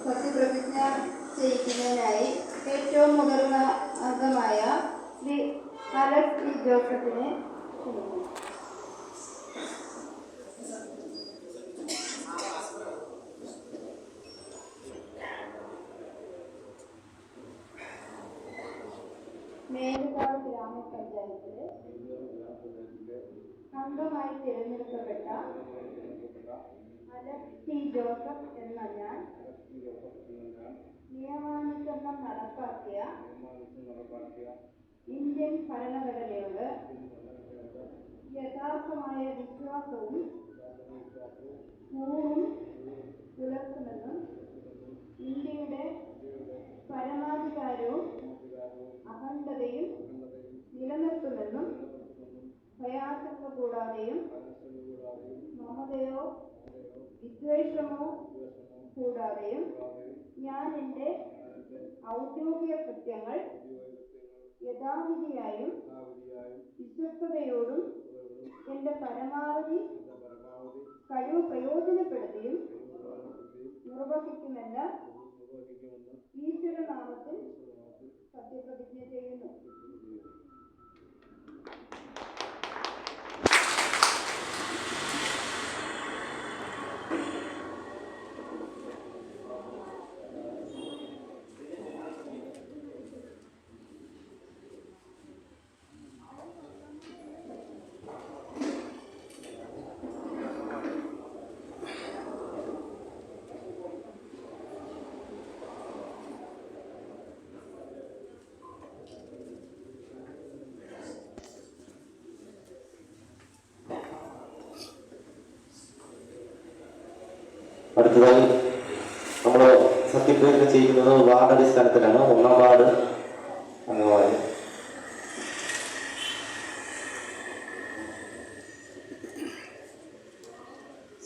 സത്യപ്രതിജ്ഞ ചെയ്യിക്കുന്നതിനായി ഏറ്റവും മുതിർന്ന അംഗമായ ശ്രീ അലക്സ് ടി ജോസഫിനെ ക്ഷണിക്കുന്നു. മേലുകാവ് ഗ്രാമപഞ്ചായത്തിലെ അംഗമായി തിരഞ്ഞെടുക്കപ്പെട്ട അലക്സ് ടി ജോസഫ് എന്ന ഞാൻ നിയമാനുസരണം നടപ്പാക്കിയ ഇന്ത്യൻ ഭരണഘടനയോട് യഥാർത്ഥമായ വിശ്വാസവും കൂറും പുലർത്തുമെന്നും ഇന്ത്യയുടെ പരമാധികാരവും അഖണ്ഡതയും നിലനിർത്തുമെന്നും ഭയാശങ്ക കൂടാതെയും മമതയോ വിദ്വേഷമോ കൂടാതെയും ഞാൻ എൻ്റെ ഔദ്യോഗിക കൃത്യങ്ങൾ യഥാവിധിയായും വിശ്വസ്തയോടും എൻ്റെ പരമാവധി കഴിവ് പ്രയോജനപ്പെടുത്തിയും നിർവഹിക്കുമെന്ന് ഈശ്വരനാമത്തിൽ സത്യപ്രതിജ്ഞ ചെയ്യുന്നു. അടുത്തതായി നമ്മൾ സത്യപ്രതിജ്ഞ ചെയ്യുന്നത് വാർഡ് അടിസ്ഥാനത്തിലാണ്. 1-ാം വാർഡ് അംഗമായി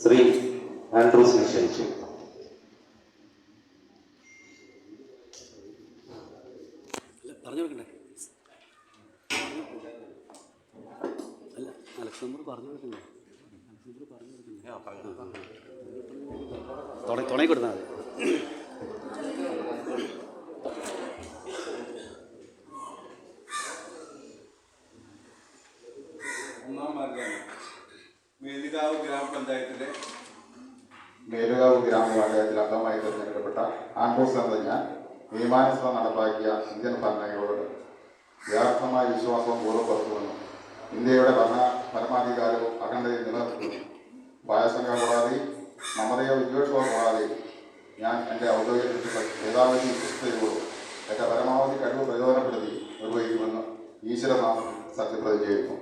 ശ്രീ ആൻഡ്രൂസിനെ ക്ഷണിച്ചു. പറഞ്ഞു കൊടുക്കണ്ടേ? അല്ല, അലക്സാണ്ടർ പറഞ്ഞു കൊടുക്കണ്ടേ? തുടങ്ങി കൊടുത്താൽ മതി. ഒന്നാം വാർഡാണ് മേലുകാവ് ഗ്രാമപഞ്ചായത്തിൽ അംഗമായി തിരഞ്ഞെടുക്കപ്പെട്ട ആൻഡ്രൂസ് എന്ന ഞാൻ നിയമാനുസൃതം നടപ്പാക്കിയ ഇന്ത്യൻ ഭരണഘടനയോട് യഥാർത്ഥമായ വിശ്വാസവും പൂർവ്വപ്പെടുത്തുമെന്നും ഇന്ത്യയുടെ പരമാധികാരവും അഖണ്ഡതയും നിലനിർത്തുന്നു. ഭയാശങ്ക കൂടാതെ മമതയോ വിദ്വേഷമോ കൂടാതെ ഞാൻ എൻ്റെ ഔദ്യോഗിക കൃത്യങ്ങൾ യഥാവിധി വിശ്വസ്തയോടും എൻ്റെ പരമാവധി കഴിവ് പ്രയോജനപ്പെടുത്തി നിർവഹിക്കുമെന്ന് ഈശ്വരനാമത്തിൽ സത്യപ്രതിജ്ഞ ചെയ്യുന്നു.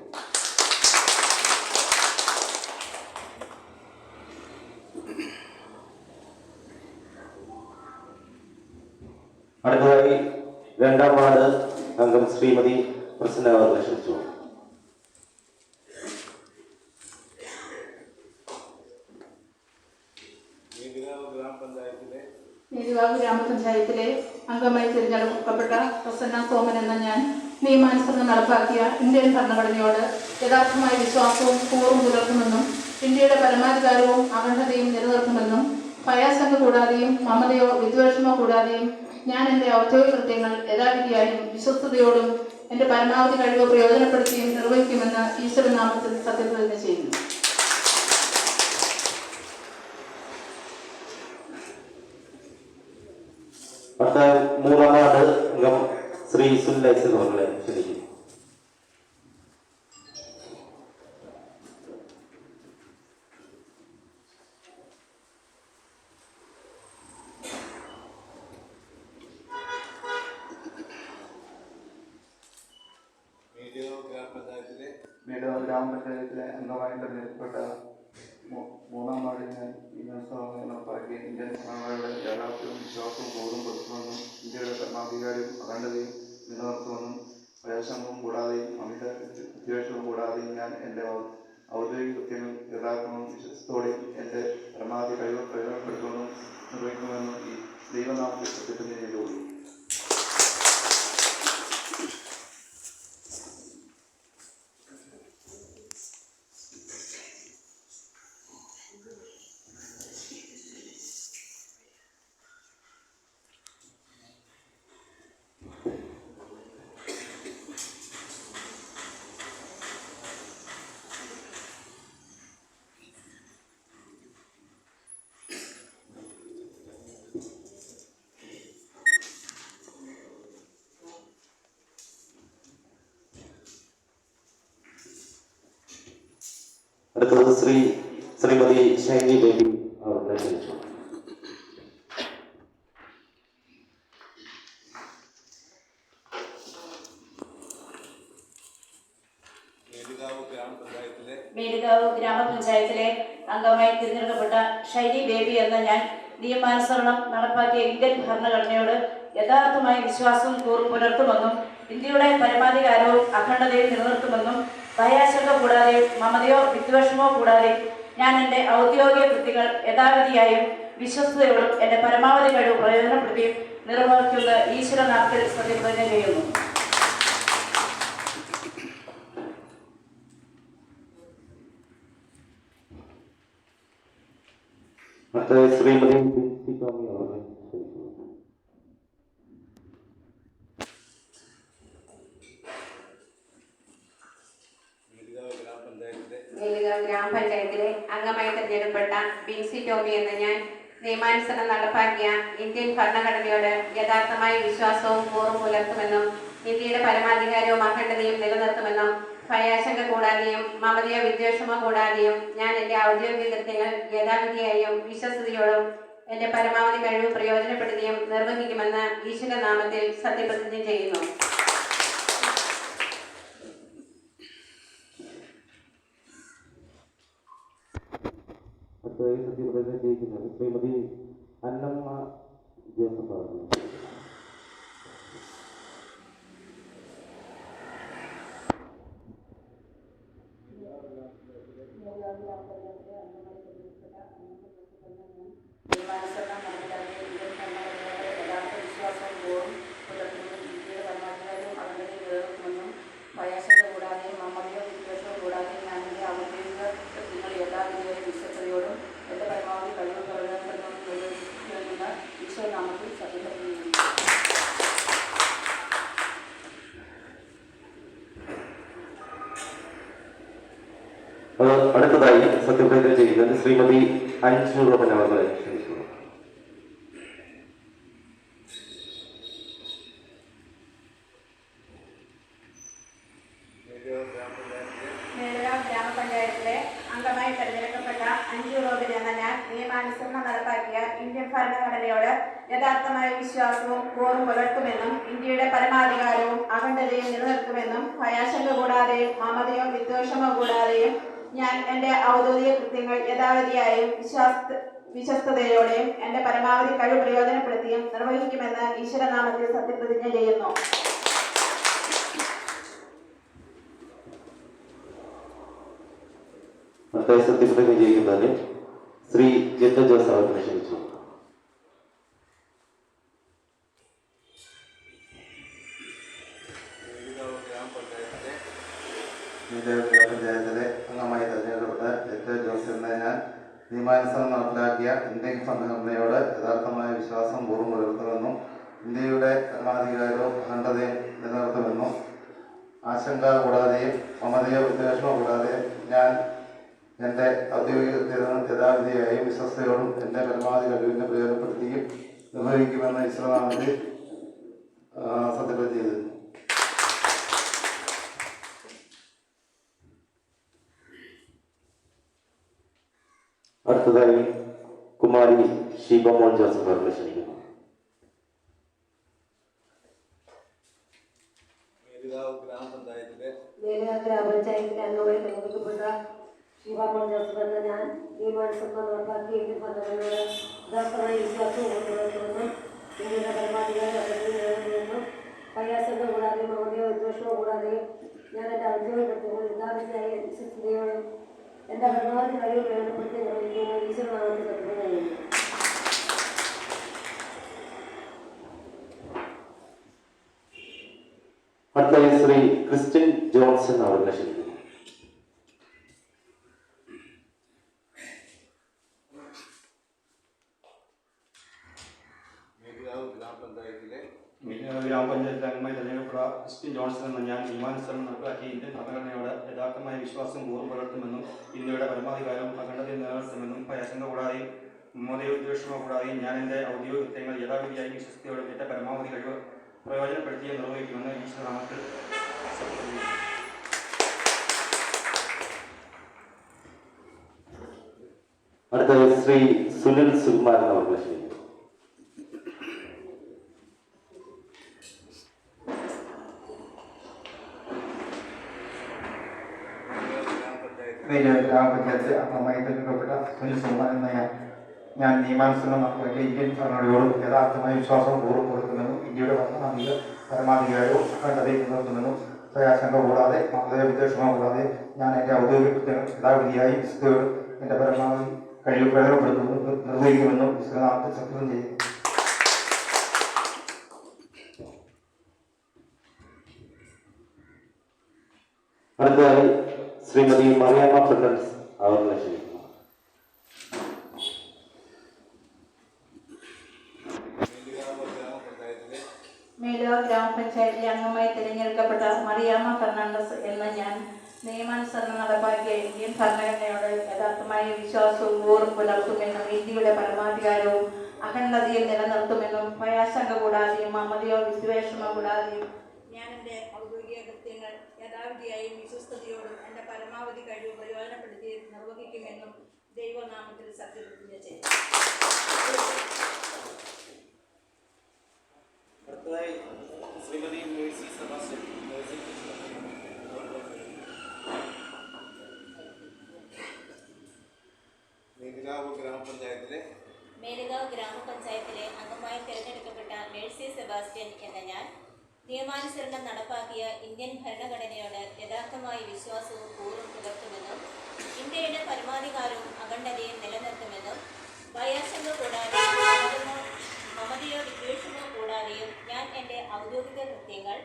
അടുത്തതായി 2-ാം വാർഡ് അംഗം ശ്രീമതി പ്രസന്ന അവരെ ക്ഷണിച്ചു. മേലുകാവ് ഗ്രാമപഞ്ചായത്തിലെ അംഗമായി തിരഞ്ഞെടുക്കപ്പെട്ട പ്രസന്ന സോമൻ എന്ന ഞാൻ നിയമാനുസരണം നടപ്പാക്കിയ ഇന്ത്യൻ ഭരണഘടനയോട് യഥാർത്ഥമായ വിശ്വാസവും കൂറും പുലർത്തുമെന്നും ഇന്ത്യയുടെ പരമാധികാരവും അഖണ്ഡതയും നിലനിർത്തുമെന്നും ഭയാശങ്ക കൂടാതെയും മമതയോ വിദ്വേഷമോ കൂടാതെയും ഞാൻ എൻ്റെ ഔദ്യോഗിക കൃത്യങ്ങൾ യഥാവിധിയായും വിശ്വസ്തയോടും എൻ്റെ പരമാവധി കഴിവ് പ്രയോജനപ്പെടുത്തിയും നിർവഹിക്കുമെന്ന് ഈശ്വരനാമത്തിൽ സത്യപ്രതിജ്ഞ ചെയ്യുന്നു. അടുത്ത 3-ാം വാർഡ് അംഗം ശ്രീ സുല്ലൈസ് അവരെ ക്ഷണിക്കുന്നു. മേലുകാവ് ഗ്രാമപഞ്ചായത്തിലെ അംഗമായി തിരഞ്ഞെടുക്കപ്പെട്ട 3-ാം വാർഡിൽ ഞാൻ നിയമസഭ നടപ്പാക്കിയ ഇന്ത്യൻ ഭരണഘടനയുടെ യാഥാർത്ഥ്യവും വിശ്വാസവും ബോധം കൊടുക്കുമെന്നും ഇന്ത്യയുടെ പരമാധികാരവും അഖണ്ഡതയും നിലനിർത്തുമെന്നും ഭയാശങ്കവും കൂടാതെയും അമിത വിദ്വേഷവും കൂടാതെയും ഞാൻ എൻ്റെ ഔദ്യോഗിക കൃത്യങ്ങൾ യഥാർത്ഥവും വിശ്വസ്തയോടെയും എൻ്റെ പരമാവധി കഴിവ് പ്രയോജനപ്പെടുത്തുമെന്നും നിർവഹിക്കുമെന്നും ഈ ദൈവനാമത്തിൽ സത്യപ്രതിജ്ഞ ചെയ്തുകൊള്ളു. ശ്രീമതി ഷൈനി ബേബി അവരുടെ ക്ഷണിച്ചു. മേലുകാവ് ഗ്രാമപഞ്ചായത്തിലെ അംഗമായി തിരഞ്ഞെടുക്കപ്പെട്ട ഷൈനി ബേബി എന്ന ഞാൻ നിയമാനുസരണം നടപ്പാക്കിയ ഇന്ത്യൻ ഭരണഘടനയോട് യഥാർത്ഥമായ വിശ്വാസവും കൂറും പുലർത്തുമെന്നും ഇന്ത്യയുടെ പരമാധികാരവും അഖണ്ഡതയും നിലനിർത്തുമെന്നും ഭയാശങ്ക കൂടാതെയും മമതയോ വിദ്വേഷമോ കൂടാതെയും ഞാൻ എൻ്റെ ഔദ്യോഗിക കൃത്യങ്ങൾ യഥാവിധിയായും വിശ്വസ്തയോടും എൻ്റെ പരമാവധി കഴിവ് പ്രയോജനപ്പെടുത്തിയും നിർവഹിക്കുന്ന ഈശ്വരനാമത്തിൽ സത്യപ്രതിജ്ഞ ചെയ്യുന്നു. ശ്രീമതി മേലുകാവ് ഗ്രാമപഞ്ചായത്തിലെ അംഗമായി തെരഞ്ഞെടുക്കപ്പെട്ട ബിൻസി ടോമി എന്ന ഞാൻ നിയമാനുസരണം നടപ്പാക്കിയ ഇന്ത്യൻ ഭരണഘടനയോട് യഥാർത്ഥമായ വിശ്വാസവും കൂറും പുലർത്തുമെന്നും ഇന്ത്യയുടെ പരമാധികാരവും അഖണ്ഡതയും നിലനിർത്തുമെന്നും ഭയാശങ്ക കൂടാതെയും മമതയോ വിദ്വേഷമോ കൂടാതെയും ഞാൻ എൻ്റെ ഔദ്യോഗിക കൃത്യങ്ങൾ യഥാവിധിയായും വിശ്വസ്തയോടും എൻ്റെ പരമാവധി കഴിവ് പ്രയോജനപ്പെടുത്തിയും നിർവഹിക്കുമെന്ന് ഈശ്വരനാമത്തിൽ സത്യപ്രതിജ്ഞ ചെയ്യുന്നു. സത്യപ്രതിജ്ഞ ചെയ്യിക്കുന്നത് ശ്രീമതി അന്നമ്മ ജോസഫ് അവരുടെ. നിയമാനുസരണം നടപ്പിലാക്കിയ ഇന്ത്യൻ ഭരണഘടനയുടെ യഥാർത്ഥ വിശ്വാസവും കൂറും പുലർത്തുമെന്നും ഇന്ത്യയുടെ പരമാധികാരവും അഖണ്ഡതയും നിലനിർത്തുമെന്നും ഭയാശങ്ക കൂടാതെയും മമതയോ വിദ്വേഷമോ കൂടാതെയും ഞാൻ എൻ്റെ ഔദ്യോഗിക കൃത്യങ്ങൾ യഥാവിധിയായും വിശ്വസ്തയോടും എൻ്റെ പരമാവധി കഴിവ് പ്രയോജനപ്പെടുമെന്നും നിർവഹിക്കുമെന്ന് ഈശ്വരനാമത്തിൽ സത്യപ്രതിജ്ഞ ചെയ്യുന്നു. അടുത്തതായി സത്യപ്രതിജ്ഞ ചെയ്യുന്നത് ശ്രീമതി അഞ്ജു റോബൻ അവരുടെ ക്ഷണിക്കുന്നു. മേലുകാവ് ഗ്രാമപഞ്ചായത്തിലെ അംഗമായി തെരഞ്ഞെടുക്കപ്പെട്ട അഞ്ജു റോബിൻ എന്ന ഞാൻ നിയമാനുസരണം നടപ്പാക്കിയ ഇന്ത്യൻ ഭരണഘടനയോട് യഥാർത്ഥമായ വിശ്വാസവും കൂറും പുലർത്തുമെന്നും ഇന്ത്യയുടെ പരമാധികാരവും അഖണ്ഡതയും നിലനിർത്തുമെന്നും ഭയാശങ്ക കൂടാതെയും മമതയോ വിദ്വേഷമോ കൂടാതെയും ഞാൻ എൻ്റെ ഔദ്യോഗിക കൃത്യങ്ങൾ യഥാവിധിയായും വിശ്വസ്തയോടെയും എൻ്റെ പരമാവധി കഴിവ് പ്രയോജനപ്പെടുത്തിയും നിർവഹിക്കുമെന്ന് ഈശ്വരനാമത്തിൽ സത്യപ്രതിജ്ഞ ചെയ്യുന്നു. സത്യപ്രതിജ്ഞ ചെയ്യുന്നത് ശ്രീ ജിത്ത ജോസ് അവരുടെ ക്ഷണിച്ചു. ഗ്രാമപഞ്ചായത്തിലെ അംഗമായി തെരഞ്ഞെടുക്കപ്പെട്ട ജിത്ത ജോസ് എന്ന ഞാൻ നിയമാനുസരണം നടപ്പിലാക്കിയ ഇന്ത്യൻ ഭരണഘടനയോട് യഥാർത്ഥമായ വിശ്വാസം പൂർവ്വം പുലർത്തുമെന്നും ഇന്ത്യയുടെ പരമാധികാരവും അഖണ്ഡതയും നിലനിർത്തുമെന്നും ആശങ്ക കൂടാതെയും മമതയോ വിദ്വേഷമോ കൂടാതെയും ഞാൻ എൻ്റെ ഔദ്യോഗിക യഥാവിധിയായും വിശ്വസ്തയോടും എൻ്റെ പരമാവധി കഴിവിനെ പ്രയോജനപ്പെടുത്തുകയും നിർവഹിക്കുമെന്ന് ഈശ്വരനാമത്തിൽ സത്യപ്രതിജ്ഞ ചെയ്തിരുന്നു. അടുത്തതായി കുമാരി ഷീബ മോൻ ജോസഫ് അവരുടെ ക്ഷണിക്കുന്നു. മേലുകാവ് ഗ്രാമപഞ്ചായത്തിലെ അംഗമായി തെരഞ്ഞെടുക്കപ്പെട്ട ഷീബാമോൻ ജോസഫ് എന്ന ഞാൻ നിയമാനുസരണം നടപ്പാക്കിയ ഇന്ത്യൻ ഭരണഘടനയോട് യഥാർത്ഥമായ വിശ്വാസവും പുലർത്തുമെന്നും ഇന്ത്യയുടെ പരമാധികാരം നിലനിർത്തുമെന്നും ഭയാശങ്ക കൂടാതെയും മമതയോ വിദ്വേഷമോ കൂടാതെയും ഞാൻ എൻ്റെ ഔദ്യോഗിക കൃത്യങ്ങൾ യഥാവിധിയായ വിശ്വസ്തയോടും എൻ്റെ പരമാവധി കഴിവ് പ്രയോജനപ്പെടുത്തി നിർവഹിക്കുന്ന ഈശ്വരനാമത്തിൽ സത്യപ്രതിജ്ഞ ചെയ്യുന്നു. അടുത്തതായി ശ്രീ ക്രിസ്ത്യൻ ജോൺസൺ അവരുടെ ക്ഷണിക്കുന്നു. ഗ്രാമപഞ്ചായത്തിലെ അംഗമായി തെരഞ്ഞെടുക്കപ്പെട്ട ക്രിസ്ത്യൻ ജോൺസൺ എന്ന ഞാൻ നിയമാനുസരണം നടപ്പാക്കിയ ഇന്ത്യൻ ഭരണഘടനയോട് യഥാർത്ഥമായ വിശ്വാസവും കൂറും പുലർത്തുമെന്നും ഇന്ത്യയുടെ പരമാധികാരവും അഖണ്ഡതയും നിലനിർത്തുമെന്നും ഭയാശങ്ക കൂടാതെയും മമതയോ വിദ്വേഷമോ കൂടാതെയും ഞാൻ എൻ്റെ ഔദ്യോഗിക കൃത്യങ്ങൾ യഥാവിധിയായി വിശ്വസ്തയോടും എൻ്റെ പരമാവധി കഴിവ് പ്രയോജനപ്പെടുത്തിയും നിർവഹിക്കുമെന്ന് ഈശ്വരനാമത്തിൽ സത്യപ്രതിജ്ഞ ചെയ്യുന്നു. ശ്രീ സുനിൽ സുകുമാരൻ അവരുടെ ക്ഷണിക്കുന്നു. ഗ്രാമപഞ്ചായത്ത് അംഗമായി തിരഞ്ഞെടുക്കപ്പെട്ട സുനിൽ സുകുമാരൻ എന്ന ഞാൻ നിയമാനുസരണം നടപ്പാക്കിയ ഇന്ത്യൻ ഭരണഘടനയോട് യഥാർത്ഥമായ വിശ്വാസവും പൂർവ്വം കൊടുക്കുമെന്നും ഇന്ത്യയുടെ പരമാധികാരവും അഖണ്ഡതയും നിലനിർത്തുമെന്നും പ്രയാശങ്ക കൂടാതെ വിദ്വേഷമോ കൂടാതെ ഞാൻ എൻ്റെ ഔദ്യോഗിക കൃത്യങ്ങൾ യഥാവിധിയായി വിശുദ്ധയോട് എൻ്റെ പരമാവധി കഴിവ് പ്രയോജനപ്പെടുത്തുമെന്നും നിർവഹിക്കുമെന്നും വിശ്വനാമത്തിൽ സത്യം ചെയ്യുന്നു. അടുത്തതായി ശ്രീമതി മറിയാമ്മ ഫെർണാണ്ടസ് അവരുടെ ക്ഷണിക്കുന്നു. മേലുകാവ് ഗ്രാമപഞ്ചായത്തിലെ അംഗമായി തിരഞ്ഞെടുക്കപ്പെട്ട മറിയാമ്മ ഫെർണാണ്ടസ് എന്ന ഞാൻ നിയമാനുസരണം നടപ്പാക്കിയ ഇന്ത്യൻ ഭരണഘടനയോട് യഥാർത്ഥമായ വിശ്വാസവും കൂറും പുലർത്തുമെന്നും ഇന്ത്യയുടെ പരമാധികാരവും അഖണ്ഡതയും നിലനിർത്തുമെന്നും ഭയാശങ്ക കൂടാതെയും മമതയോ വിദ്വേഷമോ കൂടാതെയും ഞാൻ എൻ്റെ ഔദ്യോഗിക കൃത്യങ്ങൾ യഥാവിധിയായും വിശ്വസ്തയോടും എൻ്റെ പരമാവധി കഴിവ് പ്രയോജനപ്പെടുത്തി നിർവഹിക്കുമെന്നും ദൈവനാമത്തിൽ സത്യപ്രതിജ്ഞ ചെയ്തു. അടുത്തതായി ശ്രീമതി മേഴ്സി സെബാസ്റ്റ്യൻ. മേലുകാവ് ഗ്രാമപഞ്ചായത്തിലെ അംഗമായി തിരഞ്ഞെടുക്കപ്പെട്ട മേഴ്സി സെബാസ്റ്റ്യൻ എന്ന ഞാൻ നിയമാനുസരണം നടപ്പാക്കിയ ഇന്ത്യൻ ഭരണഘടനയോട് യഥാർത്ഥമായ വിശ്വാസവും കൂറും പുലർത്തുമെന്നും ഇന്ത്യയുടെ പരമാധികാരവും അഖണ്ഡതയും നിലനിർത്തുമെന്നും ഭയാശങ്ക കൂടാതെയും മമതയോ വിദ്വേഷമോ കൂടാതെയും ഞാൻ എൻ്റെ ഔദ്യോഗിക കൃത്യങ്ങൾ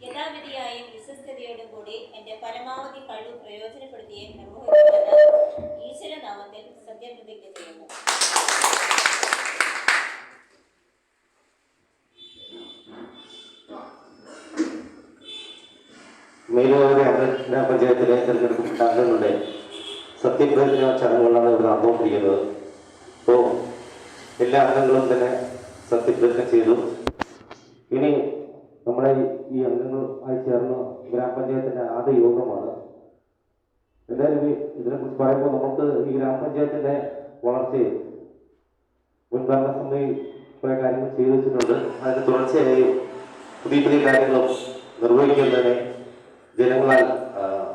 യഥാവിധിയായും വിശ്വസ്തയോടും കൂടി എൻ്റെ പരമാവധി കഴിവ് പ്രയോജനപ്പെടുത്തുകയും നിർവഹിക്കുമെന്ന് ഈശ്വരനാമത്തിൽ സത്യപ്രതിജ്ഞ ചെയ്യുന്നു. മേലുകാവ് ഗ്രാമപഞ്ചായത്തിലെ തിരഞ്ഞെടുക്കപ്പെട്ട അംഗങ്ങളുടെ സത്യപ്രതിജ്ഞ ചടങ്ങുകളാണ് ഇവിടെ നടന്നുകൊണ്ടിരിക്കുന്നത്. അപ്പോൾ എല്ലാ അംഗങ്ങളും തന്നെ സത്യപ്രതിജ്ഞ ചെയ്തു. ഇനി നമ്മുടെ ഈ അംഗങ്ങളുമായി ചേർന്ന് ഗ്രാമപഞ്ചായത്തിൻ്റെ ആദ്യ യോഗമാണ്. എന്തായാലും ഇതിനെക്കുറിച്ച് പറയുമ്പോൾ നമുക്ക് ഈ ഗ്രാമപഞ്ചായത്തിൻ്റെ വളർച്ചയിൽ മുൻഭരണസമിതി കുറേ കാര്യങ്ങൾ ചെയ്തു വെച്ചിട്ടുണ്ട്. അതിന് തുടർച്ചയായി പുതിയ പുതിയ കാര്യങ്ങളും നിർവഹിക്കുന്നതിന് ജനങ്ങളാൽ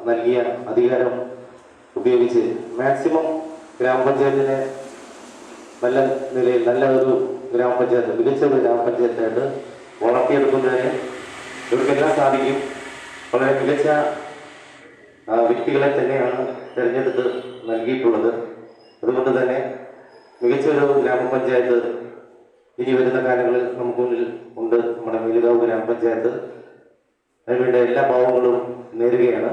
നൽകിയ അധികാരം ഉപയോഗിച്ച് മാക്സിമം ഗ്രാമപഞ്ചായത്തിനെ നല്ല നിലയിൽ നല്ല ഒരു ഗ്രാമപഞ്ചായത്ത്, മികച്ച ഒരു ഗ്രാമപഞ്ചായത്തായിട്ട് വളർത്തിയെടുക്കുന്നതിന് ഇവർക്കെല്ലാം സാധിക്കും. വളരെ മികച്ച വ്യക്തികളെ തന്നെയാണ് തിരഞ്ഞെടുത്ത് നൽകിയിട്ടുള്ളത്. അതുകൊണ്ട് തന്നെ മികച്ച ഒരു ഗ്രാമപഞ്ചായത്ത് ഇനി വരുന്ന കാലങ്ങളിൽ നമുക്ക് മുന്നിൽ ഉണ്ട്. നമ്മുടെ മേലുകാവ് ഗ്രാമപഞ്ചായത്ത് അതിനുവേണ്ട എല്ലാ ഭാവങ്ങളും നേരുകയാണ്.